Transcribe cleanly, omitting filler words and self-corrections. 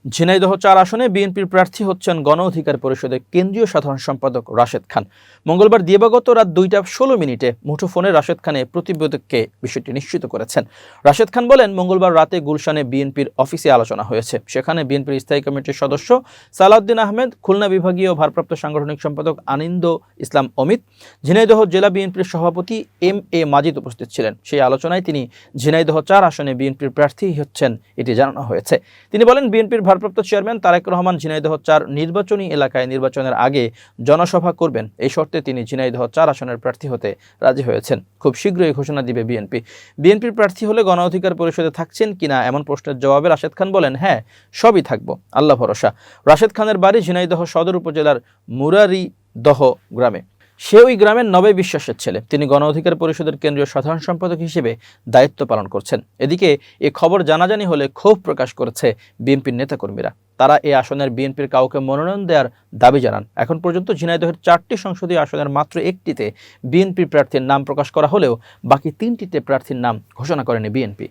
ঝিনাইদহ ৪ আসনে বিএনপির প্রার্থী হচ্ছেন গণ অধিকার পরিষদের কেন্দ্রীয় সাধারণ সম্পাদক রাশেদ খান। মঙ্গলবার দিবাগত রাত ২টা ১৬ মিনিটে মুঠোফোনে রাশেদ খান প্রতিবেদককে বিষয়টি নিশ্চিত করেছেন। রাশেদ খান বলেন, মঙ্গলবার রাতে গুলশানে বিএনপির অফিসে আলোচনা হয়েছে। সেখানে বিএনপির স্থায়ী কমিটির সদস্য সালাউদ্দিন আহমেদ, খুলনা বিভাগীয় ভারপ্রাপ্ত সাংগঠনিক সম্পাদক আনিন্দ ইসলাম অমিত, ঝিনাইদহ জেলা বিএনপির সভাপতি এম.এ. মাজিদ উপস্থিত ছিলেন। সেই আলোচনায় তিনি ঝিনাইদহ ৪ আসনে বিএনপির প্রার্থী হচ্ছেন এটি জানানো হয়েছে। তিনি বলেন, বিএনপির ভারপ্রাপ্ত চেয়ারম্যান তারেক রহমান ঝিনাইদহ ৪ নির্বাচনী এলাকায় নির্বাচনের আগে জনসভা করবেন, এই শর্তে তিনি ঝিনাইদহ ৪ আসনের প্রার্থী হতে রাজি হয়েছেন। খুব শীঘ্রই ঘোষণা দিবে বিএনপি। বিএনপির প্রার্থী হলে গণ অধিকার পরিষদে থাকছেন কিনা এমন প্রশ্নের জবাবে রাশেদ খান বলেন, হ্যাঁ, সবই থাকবো, আল্লাহ ভরসা। রাশেদ খানের বাড়ি ঝিনাইদহ সদর উপজেলার মুরারিদহ গ্রামে। সে ওই গ্রামের নবে বিশ্বাসের ছেলে। তিনি গণ অধিকার পরিষদের কেন্দ্রীয় সাধারণ সম্পাদক হিসেবে দায়িত্ব পালন করছেন। এদিকে এ খবর জানাজানি হলে ক্ষোভ প্রকাশ করেছে বিএনপির নেতাকর্মীরা। তারা এই আসনের বিএনপির কাউকে মনোনয়ন দেওয়ার দাবি জানান। এখন পর্যন্ত ঝিনাইদহের ৪টি সংসদীয় আসনের মাত্র একটিতে বিএনপির প্রার্থীর নাম প্রকাশ করা হলেও বাকি 3টিতে প্রার্থীর নাম ঘোষণা করেনি বিএনপি।